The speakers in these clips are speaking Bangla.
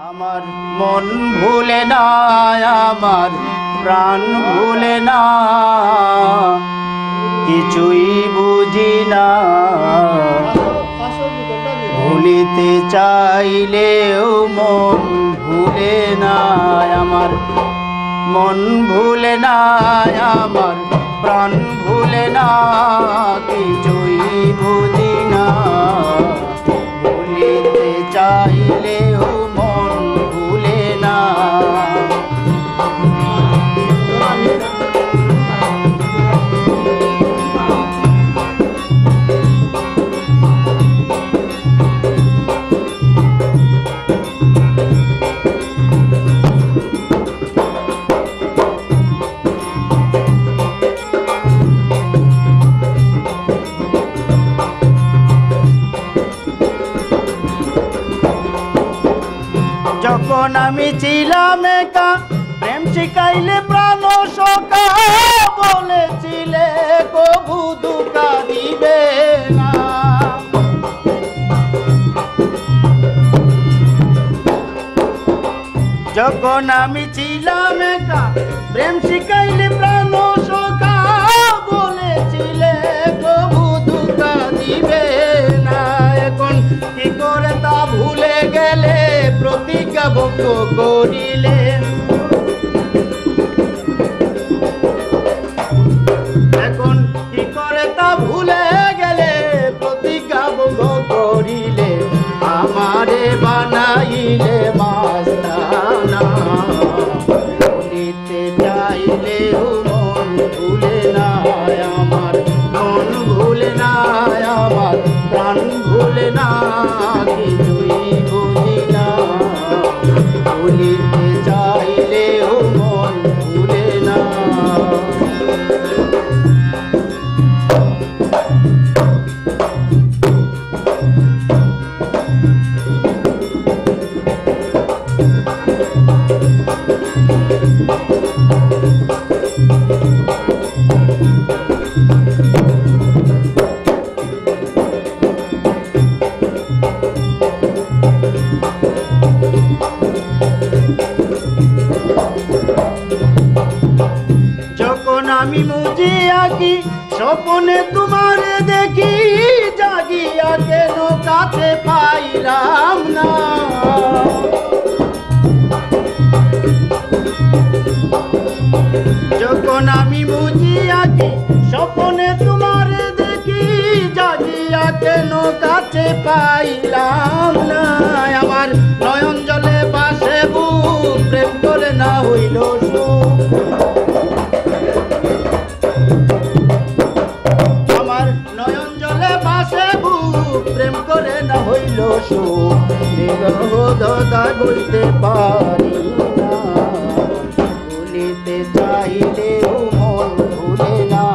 আমার মন ভুলে না, আমার প্রাণ ভুলে না, কিছুই বুঝি না। ভুলিতে চাইলেও মন ভুলে না, আমার মন ভুলে না, আমার প্রাণ ভুলে না, কিছুই বুঝি না। ভুলিতে চাইলেও মন ভুলে না। যখন আমি ছিলাম একা, প্রেম শিখাইলে প্রাণ সখা, বলেছিলে কবু দুঃখা দিবে না। যখন আমি ছিলাম একা, প্রেম শিখাইলে প্রাণ সখা, বলেছিলে কবু দুঃখা দিবে না। এখন কি করে তা ভুলে গেলে, প্রতিজ্ঞা ভঙ্গ করিলে। এখন কি করে তা ভুলে গেলে, প্রতিজ্ঞা ভঙ্গ করিলে। আমারে বানাইলে মাস্তানা, ভুলিতে চাইলেও মন ভুলে না, আমার মন ভুলে না, আমার প্রাণ ভুলে না, কিছুই বুঝি না। ভুলিতে চাইলেও মন ভুলে না। যখন আমি মুজি আঁকি, স্বপ্নে তোমারে দেখি, জাগিয়া কেন কাছে পাইলাম না। যখন আমি মুজি আঁকি, স্বপ্নে তোমারে দেখি, জাগিয়া কেন কাছে পাইলাম না। আমার নয়ন জলে বাসে বুক, প্রেম করে না হইল সুখ। আমার নয়ন জলে বাসে বুক, প্রেম করে না হইল সুখ। বিরহ দাদা বলতে পারি না, ভুলিতে চাইলেও মন ভুলে না,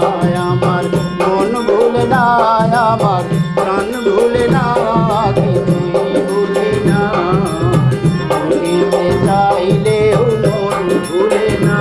আমার মন ভুলে না, আমার প্রাণ ভুলে না, কিছুই ভুলি না। ভুলিতে চাইলেও মন ভুলে না।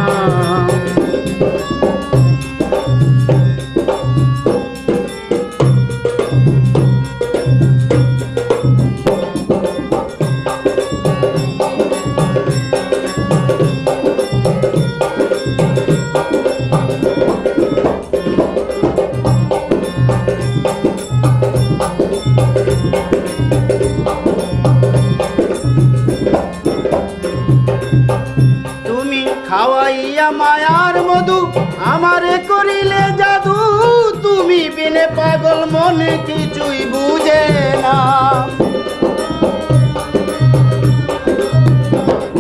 তুমি খাওয়াইয়া মায়ার মধু, আমারে করিলে জাদু, তুমি বিনে পাগল মনে কিছুই বুঝে না।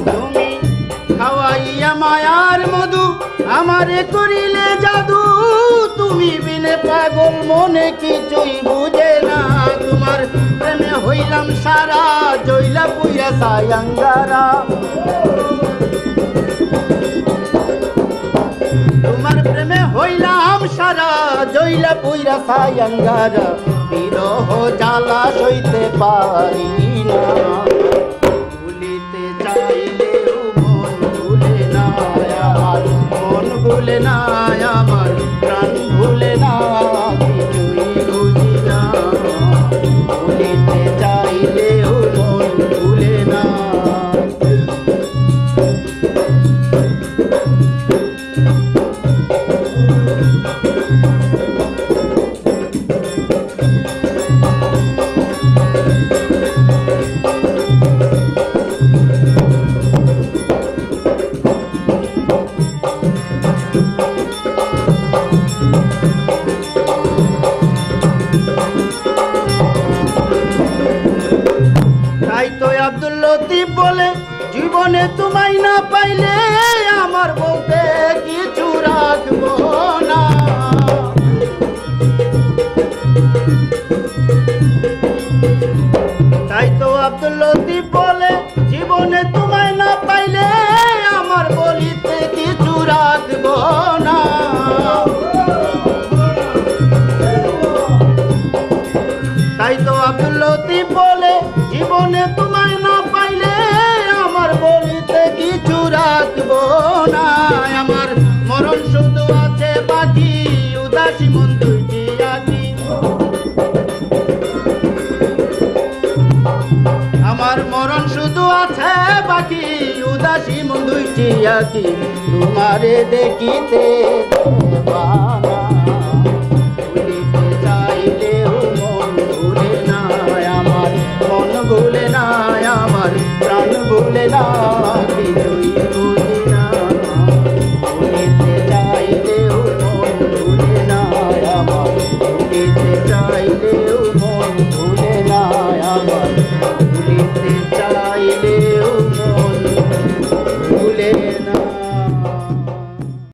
তুমি খাওয়াইয়া মায়ার মধু, আমারে করিলে জাদু, তুমি বিনে পাগল মনে কিছুই বুঝে না। তোমার প্রেমে হইলাম সারা, জইলা পুইরা সায়াঙ্গারা। তোমার প্রেমে হইলাম সারা, জইলা পুইরা সায়াঙ্গারা। বিরহ জ্বালা সইতে পারি না, ভুলিতে চাইলেও মন ভুলে না, আমার মন ভুলে না, আমার প্রাণ ভুলে না, কিছুই বুঝি না। ভুলিতে চাইলেও মন ভুলে না। বলে জীবনে তোমায় না পাইলে আমার বলতে কিছু রাখবো না। তাই তো আব্দুল লতিফ বলে জীবনে তোমায় না পাইলে আমার বলিতে কিছু রাখবো না। তাই তো আব্দুল লতিফ বলে জীবনে তোমায় না পাইলে আমার বলিতে কিছু রাখবো না। আমার মরণ শুধু আছে বাকি, উদাসী মন দুইটি আঁকি। আমার মরণ শুধু আছে বাকি, উদাসী মন দুইটি আঁকি। তোমারে দেখিতে দেবানা।